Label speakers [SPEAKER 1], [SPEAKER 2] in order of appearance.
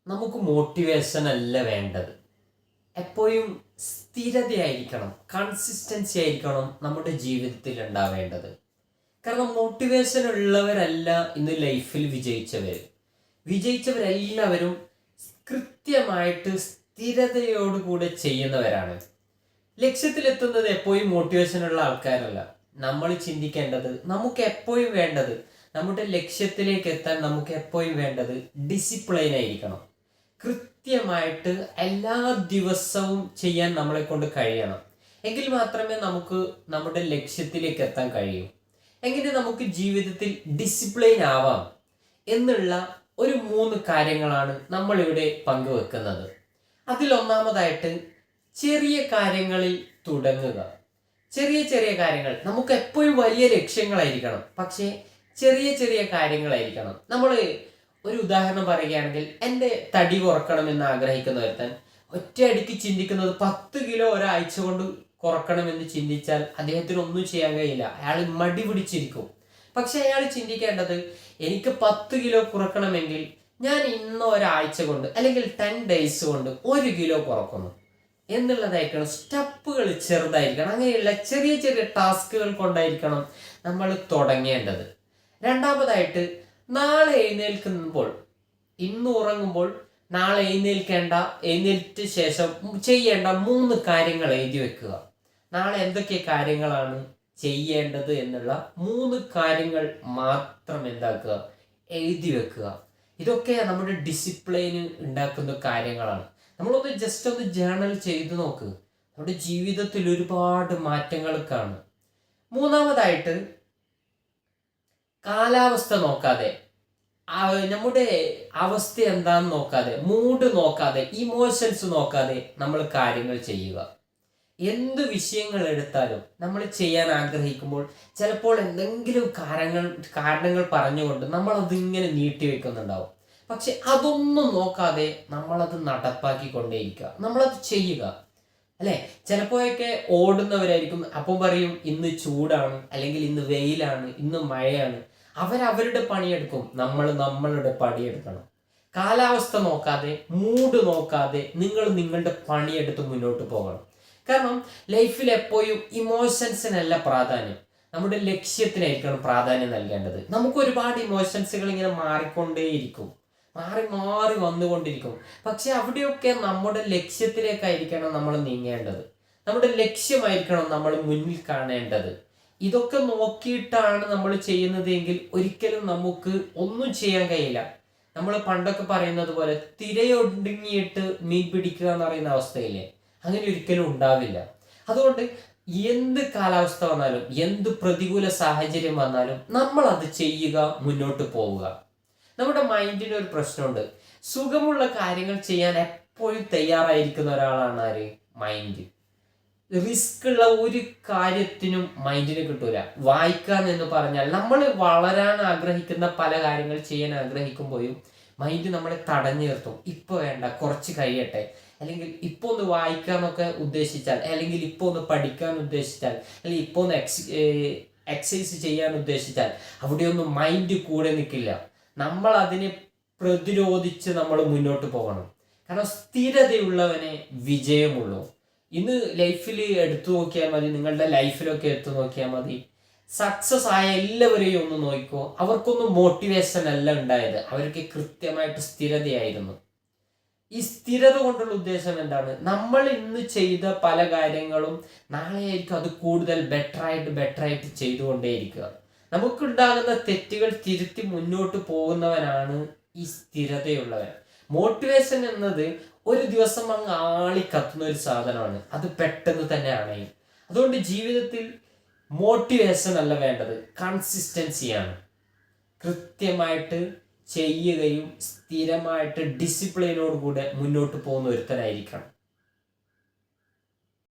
[SPEAKER 1] നമുക്ക് മോട്ടിവേഷൻ അല്ല വേണ്ടത്. എപ്പോഴും സ്ഥിരതയായിരിക്കണം, കൺസിസ്റ്റൻസി ആയിരിക്കണം നമ്മുടെ ജീവിതത്തിൽ ഉണ്ടാവേണ്ടത്. കാരണം മോട്ടിവേഷൻ ഉള്ളവരല്ല ഇന്ന് ലൈഫിൽ വിജയിച്ചവരെല്ലാവരും കൃത്യമായിട്ട് സ്ഥിരതയോടുകൂടെ ചെയ്യുന്നവരാണ്. ലക്ഷ്യത്തിലെത്തുന്നത് എപ്പോഴും മോട്ടിവേഷനുള്ള ആൾക്കാരല്ല. നമ്മൾ ചിന്തിക്കേണ്ടത്, നമുക്ക് എപ്പോഴും വേണ്ടത്, നമ്മുടെ ലക്ഷ്യത്തിലേക്ക് എത്താൻ നമുക്ക് എപ്പോഴും വേണ്ടത് ഡിസിപ്ലൈൻ ആയിരിക്കണം. കൃത്യമായിട്ട് എല്ലാ ദിവസവും ചെയ്യാൻ നമ്മളെ കൊണ്ട് കഴിയണം. എങ്കിൽ മാത്രമേ നമുക്ക് നമ്മുടെ ലക്ഷ്യത്തിലേക്ക് എത്താൻ കഴിയൂ. എങ്ങനെ നമുക്ക് ജീവിതത്തിൽ ഡിസിപ്ലൈൻ ആവാം എന്നുള്ള ഒരു 3 കാര്യങ്ങളാണ് നമ്മളിവിടെ പങ്കുവെക്കുന്നത്. അതിലൊന്നാമതായിട്ട് ചെറിയ കാര്യങ്ങളിൽ തുടങ്ങുക. ചെറിയ ചെറിയ കാര്യങ്ങൾ, നമുക്ക് എപ്പോഴും വലിയ ലക്ഷ്യങ്ങളായിരിക്കണം, പക്ഷേ ചെറിയ ചെറിയ കാര്യങ്ങളായിരിക്കണം. നമ്മൾ ഒരു ഉദാഹരണം പറയുകയാണെങ്കിൽ, എൻ്റെ തടി കുറക്കണമെന്ന് ആഗ്രഹിക്കുന്ന ഒരുത്തൻ ഒറ്റയടിക്ക് ചിന്തിക്കുന്നത് 10 കിലോ ഒരാഴ്ച കൊണ്ട് കുറക്കണമെന്ന് ചിന്തിച്ചാൽ അദ്ദേഹത്തിന് ഒന്നും ചെയ്യാൻ കഴിയില്ല. അയാൾ മടി പിടിച്ചിരിക്കും. പക്ഷെ അയാൾ ചിന്തിക്കേണ്ടത്, എനിക്ക് 10 കിലോ കുറക്കണമെങ്കിൽ ഞാൻ ഇന്ന് ഒരാഴ്ച കൊണ്ട് അല്ലെങ്കിൽ 10 days കൊണ്ട് 1 കിലോ കുറക്കുന്നു എന്നുള്ളതായിരിക്കണം. സ്റ്റെപ്പുകൾ ചെറുതായിരിക്കണം. അങ്ങനെയുള്ള ചെറിയ ചെറിയ ടാസ്കുകൾ കൊണ്ടായിരിക്കണം നമ്മൾ തുടങ്ങേണ്ടത്. രണ്ടാമതായിട്ട്, നാളെ എഴുന്നേൽക്കുമ്പോൾ, ഇന്ന് ഉറങ്ങുമ്പോൾ നാളെ എഴുന്നേറ്റ ശേഷം ചെയ്യേണ്ട 3 കാര്യങ്ങൾ എഴുതി വെക്കുക. നാളെ എന്തൊക്കെ കാര്യങ്ങളാണ് ചെയ്യേണ്ടത് എന്നുള്ള 3 കാര്യങ്ങൾ മാത്രം എന്താക്കുക, എഴുതി വെക്കുക. ഇതൊക്കെ നമ്മുടെ ഡിസിപ്ലൈന് ഉണ്ടാക്കുന്ന കാര്യങ്ങളാണ്. നമ്മളൊന്ന് ജസ്റ്റ് ഒന്ന് ജേണൽ ചെയ്തു നോക്ക്, നമ്മുടെ ജീവിതത്തിൽ ഒരുപാട് മാറ്റങ്ങൾ കാണും. മൂന്നാമതായിട്ട്, കാലാവസ്ഥ നോക്കാതെ, നമ്മുടെ അവസ്ഥ എന്താണെന്ന് നോക്കാതെ, മൂഡ് നോക്കാതെ, ഇമോഷൻസ് നോക്കാതെ നമ്മൾ കാര്യങ്ങൾ ചെയ്യുക. എന്ത് വിഷയങ്ങൾ എടുത്താലും നമ്മൾ ചെയ്യാൻ ആഗ്രഹിക്കുമ്പോൾ ചിലപ്പോൾ എന്തെങ്കിലും കാരണങ്ങൾ പറഞ്ഞുകൊണ്ട് നമ്മളതിങ്ങനെ നീട്ടിവെക്കുന്നുണ്ടാവും. പക്ഷെ അതൊന്നും നോക്കാതെ നമ്മളത് നടപ്പാക്കിക്കൊണ്ടേയിരിക്കുക, നമ്മളത് ചെയ്യുക. അല്ലെ, ചിലപ്പോഴൊക്കെ ഓടുന്നവരായിരിക്കും, അപ്പം പറയും ഇന്ന് ചൂടാണ്, അല്ലെങ്കിൽ ഇന്ന് വെയിലാണ്, ഇന്ന് മഴയാണ്. അവരവരുടെ പണിയെടുക്കും, നമ്മൾ നമ്മളുടെ പണിയെടുക്കണം. കാലാവസ്ഥ നോക്കാതെ, മൂഡ് നോക്കാതെ നിങ്ങൾ നിങ്ങളുടെ പണിയെടുത്ത് മുന്നോട്ട് പോകണം. കാരണം ലൈഫിൽ എപ്പോഴും ഇമോഷൻസിനല്ല പ്രാധാന്യം, നമ്മുടെ ലക്ഷ്യത്തിനായിരിക്കണം പ്രാധാന്യം നൽകേണ്ടത്. നമുക്ക് ഒരുപാട് ഇമോഷൻസുകൾ ഇങ്ങനെ മാറിക്കൊണ്ടേയിരിക്കും, മാറി വന്നുകൊണ്ടിരിക്കും. പക്ഷെ അവിടെയൊക്കെ നമ്മുടെ ലക്ഷ്യത്തിലേക്കായിരിക്കണം നമ്മൾ നീങ്ങേണ്ടത്. നമ്മുടെ ലക്ഷ്യമായിരിക്കണം നമ്മൾ മുന്നിൽ കാണേണ്ടത്. ഇതൊക്കെ നോക്കിയിട്ടാണ് നമ്മൾ ചെയ്യുന്നതെങ്കിൽ ഒരിക്കലും നമുക്ക് ഒന്നും ചെയ്യാൻ കഴിയില്ല. നമ്മൾ പണ്ടൊക്കെ പറയുന്നത് പോലെ തിരയൊടുങ്ങിയിട്ട് മീൻ പിടിക്കുക എന്ന് പറയുന്ന അവസ്ഥയില്ലേ, അങ്ങനെ ഒരിക്കലും ഉണ്ടാവില്ല. അതുകൊണ്ട് എന്ത് കാലാവസ്ഥ വന്നാലും, എന്ത് പ്രതികൂല സാഹചര്യം വന്നാലും നമ്മൾ അത് ചെയ്യുക, മുന്നോട്ട് പോവുക. നമ്മുടെ മൈൻഡിന് ഒരു പ്രശ്നമുണ്ട്. സുഖമുള്ള കാര്യങ്ങൾ ചെയ്യാൻ എപ്പോഴും തയ്യാറായിരിക്കുന്ന ഒരാളാണ് ആര്? മൈൻഡ്. റിസ്ക് ഉള്ള ഒരു കാര്യത്തിനും മൈൻഡിന് കിട്ടൂല. വായിക്കാൻ എന്ന് പറഞ്ഞാൽ, നമ്മൾ വളരാൻ ആഗ്രഹിക്കുന്ന പല കാര്യങ്ങൾ ചെയ്യാൻ ആഗ്രഹിക്കുമ്പോഴും മൈൻഡ് നമ്മളെ തടഞ്ഞു നിർത്തും. ഇപ്പൊ വേണ്ട, കുറച്ച് കഴിയട്ടെ, അല്ലെങ്കിൽ ഇപ്പൊ ഒന്ന് വായിക്കാന്നൊക്കെ ഉദ്ദേശിച്ചാൽ, അല്ലെങ്കിൽ ഇപ്പൊ ഒന്ന് പഠിക്കാൻ ഉദ്ദേശിച്ചാൽ, അല്ലെങ്കിൽ ഇപ്പൊ ഒന്ന് എക്സസൈസ് ചെയ്യാൻ ഉദ്ദേശിച്ചാൽ അവിടെയൊന്നും മൈൻഡ് കൂടെ നിൽക്കില്ല. നമ്മൾ അതിനെ പ്രതിരോധിച്ച് നമ്മൾ മുന്നോട്ട് പോകണം. കാരണം സ്ഥിരതയുള്ളവനെ വിജയമുള്ളൂ. ഇന്ന് ലൈഫിൽ എടുത്തു നോക്കിയാൽ മതി, നിങ്ങളുടെ ലൈഫിലൊക്കെ എടുത്തു നോക്കിയാൽ മതി. സക്സസ് ആയ എല്ലാവരെയും ഒന്ന് നോക്കിക്കോ, അവർക്കൊന്നും മോട്ടിവേഷൻ അല്ല ഉണ്ടായത്, അവർക്ക് കൃത്യമായിട്ട് സ്ഥിരതയായിരുന്നു. ഈ സ്ഥിരത കൊണ്ടുള്ള ഉദ്ദേശം എന്താണ്? നമ്മൾ ഇന്ന് ചെയ്ത പല കാര്യങ്ങളും നാളെയായിരിക്കും അത് കൂടുതൽ ബെറ്ററായിട്ട് ചെയ്തുകൊണ്ടേയിരിക്കുക. നമുക്കുണ്ടാകുന്ന തെറ്റുകൾ തിരുത്തി മുന്നോട്ട് പോകുന്നവനാണ് ഈ സ്ഥിരതയുള്ളവൻ. മോട്ടിവേഷൻ എന്നത് ഒരു ദിവസം അങ്ങ് ആളിക്കത്തുന്ന ഒരു സാധനമാണ്, അത് പെട്ടെന്ന് തന്നെ അണയും. അതുകൊണ്ട് ജീവിതത്തിൽ മോട്ടിവേഷൻ അല്ല വേണ്ടത്, കൺസിസ്റ്റൻസിയാണ്. കൃത്യമായിട്ട് ചെയ്യുകയും സ്ഥിരമായിട്ട് ഡിസിപ്ലിനോട് കൂടെ മുന്നോട്ട് പോകുന്ന ഒരുത്തനായിരിക്കണം.